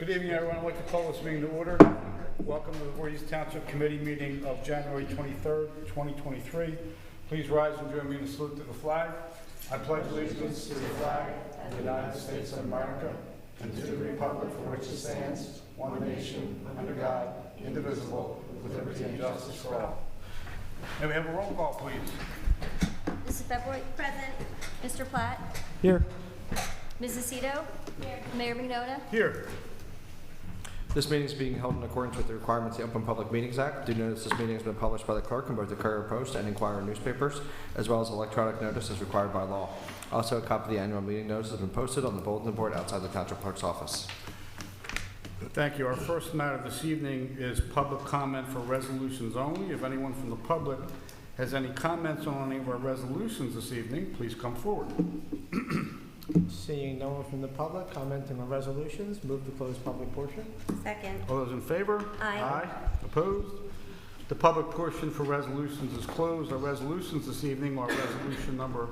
Good evening, everyone. I'd like to call this meeting to order. Welcome to the Voorhees Township Committee meeting of January 23rd, 2023. Please rise and join me in a salute to the flag. I pledge allegiance to the flag of the United States of America and to the republic for which it stands, one nation, under God, indivisible, with liberty and justice for all. May we have a roll call, please? Mrs. February. Present. Mr. Platt. Here. Mrs. Cito. Here. Mayor Mignota. Here. This meeting is being held in accordance with the requirements of the Open Public Meetings Act. Do notice this meeting has been published by the clerk in both the Courier Post and Inquirer newspapers, as well as electronic notice as required by law. Also, a copy of the annual meeting notice has been posted on the bulletin board outside the Township Clerk's office. Thank you. Our first matter this evening is public comment for resolutions only. If anyone from the public has any comments on any of our resolutions this evening, please come forward. Seeing no one from the public commenting on resolutions, move to close public portion. Second. All those in favor? Aye. Opposed? The public portion for resolutions is closed. Our resolutions this evening are resolution number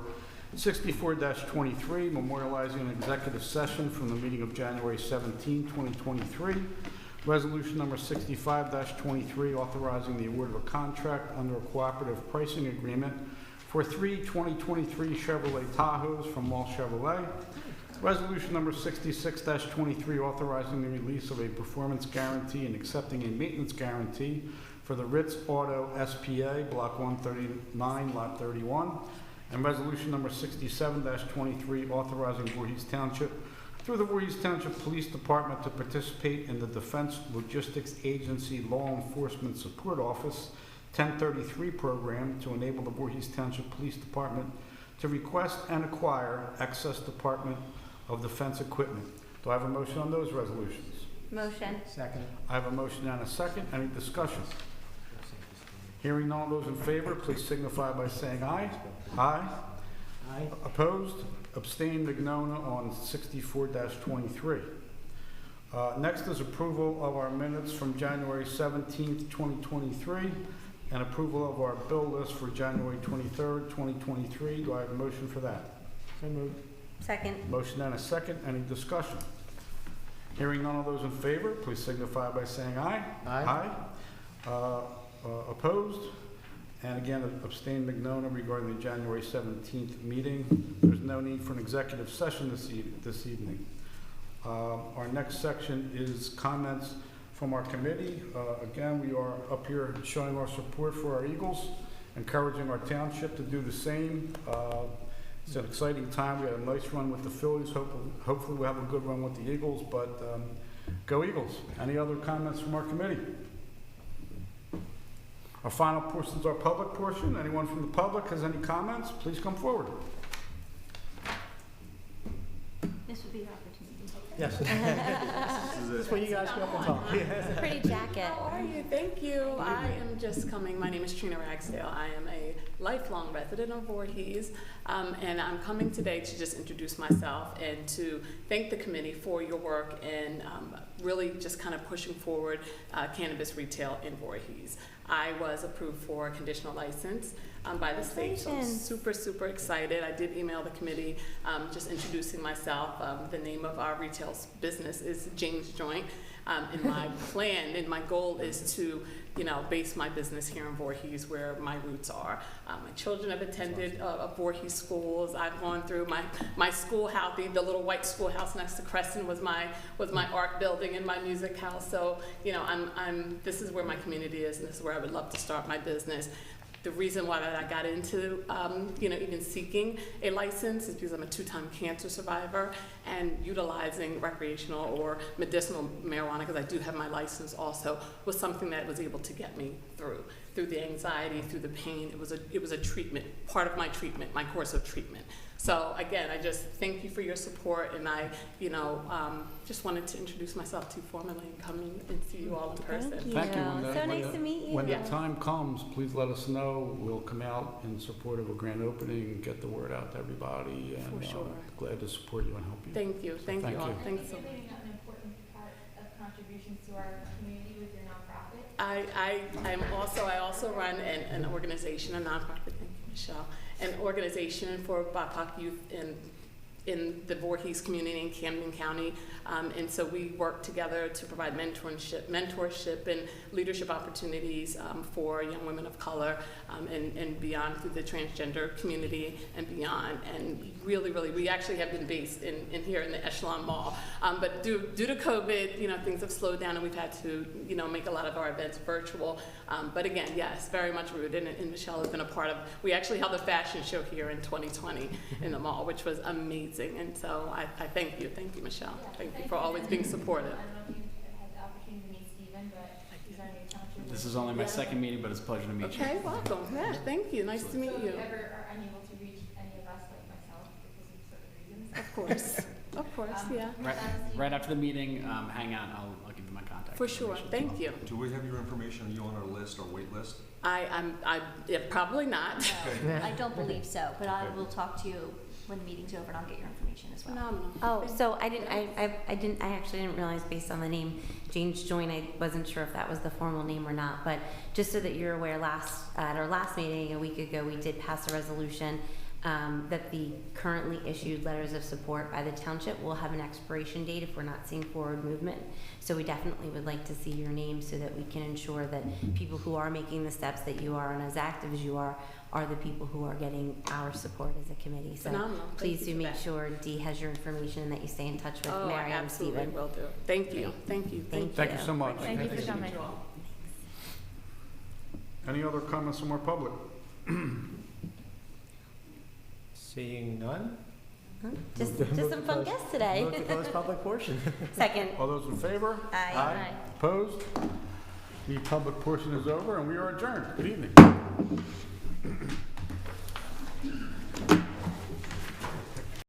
64-23, memorializing an executive session from the meeting of January 17, 2023. Resolution number 65-23, authorizing the award of a contract under a cooperative pricing agreement for 3 2023 Chevrolet Tahoes from Mall Chevrolet. Resolution number 66-23, authorizing the release of a performance guarantee and accepting a maintenance guarantee for the Ritz Auto SPA, Block 139, Lot 31. And resolution number 67-23, authorizing Voorhees Township through the Voorhees Township Police Department to participate in the Defense Logistics Agency Law Enforcement Support Office 1033 program to enable the Voorhees Township Police Department to request and acquire excess Department of Defense equipment. Do I have a motion on those resolutions? Motion. Second. I have a motion and a second. Any discussion? Hearing none, those in favor, please signify by saying aye. Aye. Aye. Opposed? Abstained, Mignona on 64-23. Next is approval of our minutes from January 17th, 2023, and approval of our bill list for January 23rd, 2023. Do I have a motion for that? So moved. Second. Motion and a second. Any discussion? Hearing none of those in favor, please signify by saying aye. Aye. Opposed? And again, abstained, Mignona, regarding the January 17th meeting. There's no need for an executive session this evening. Our next section is comments from our committee. Again, we are up here showing our support for our Eagles, encouraging our township to do the same. It's an exciting time. We had a nice run with the Phillies. Hopefully we'll have a good run with the Eagles, but go Eagles. Any other comments from our committee? Our final portion is our public portion. Anyone from the public has any comments, please come forward. This would be your opportunity. Yes. This is where you guys come up and talk. It's a pretty jacket. How are you? Thank you. I am just coming. My name is Trina Ragsdale. I am a lifelong resident of Voorhees, and I'm coming today to just introduce myself and to thank the committee for your work and really just kind of pushing forward cannabis retail in Voorhees. I was approved for a conditional license by the state, so I'm super excited. I did email the committee just introducing myself. The name of our retail business is James Joint, and my plan and my goal is to, base my business here in Voorhees, where my roots are. My children have attended Voorhees schools. I've gone through my schoolhouse. The little white schoolhouse next to Crescent was my art building and my music house. So this is where my community is, and this is where I would love to start my business. The reason why that I got into, even seeking a license is because I'm a 2-time cancer survivor, and utilizing recreational or medicinal marijuana, because I do have my license also, was something that was able to get me through the anxiety, through the pain. It was a treatment, part of my treatment, my course of treatment. So again, I just thank you for your support, and I, just wanted to introduce myself to you formally and come and see you all in person. Thank you. So nice to meet you. When the time comes, please let us know. We'll come out in support of a grand opening, get the word out to everybody, and For sure. Glad to support you and help you. Thank you. Thank you all. you. Thanks so much. You're giving an important part of contributions to our community with your nonprofit. I also run an organization, a nonprofit, thank you, Michelle, an organization for BIPOC youth in in the Voorhees community in Camden County. And so we work together to provide mentorship and leadership opportunities for young women of color and beyond, through the transgender community and beyond. And really, we actually have been based in here in the Echelon Mall. But due to COVID, things have slowed down and we've had to, make a lot of our events virtual. But again, yes, very much rooted. And Michelle has been a part of, we actually held a fashion show here in 2020 in the mall, which was amazing. And so I thank you, Michelle. Thank you for always being supportive. I don't know if you've had the opportunity to meet Stephen, but he's our new township. This is only my second meeting, but it's a pleasure to meet you. Okay, welcome. Yeah, thank you. Nice to meet So if you. you ever are unable to reach any of us, like myself, because of certain reasons. Of course, yeah. Right after the meeting, hang out and I'll give you my contact. For sure. information as Thank well. you. Do we have your information? Are you on our list or wait list? Yeah, probably not. No, I don't believe so, but I will talk to you when the meeting's over and I'll get your information as well. Phenomenal. Oh, so I actually didn't realize based on the name Jane's Joint, I wasn't sure if that was the formal name or not, but just so that you're aware, at our last meeting a week ago, we did pass a resolution that the currently issued letters of support by the township will have an expiration date if we're not seeing forward movement. So we definitely would like to see your name so that we can ensure that people who are making the steps that you are and as active as you are the people who are getting our support as a committee. So Phenomenal. please do Thank you for make that. sure Dee has your information and that you stay in touch with Oh, Mary I and absolutely Stephen. will do. Thank you. Thank you. Thank you so much. Thank you for coming. Any other comments from our public? Seeing none? Just Move to some fun close- guests today. Move to close public portion. Second. All those in favor? Aye. Opposed? The public portion is over and we are adjourned. Good evening.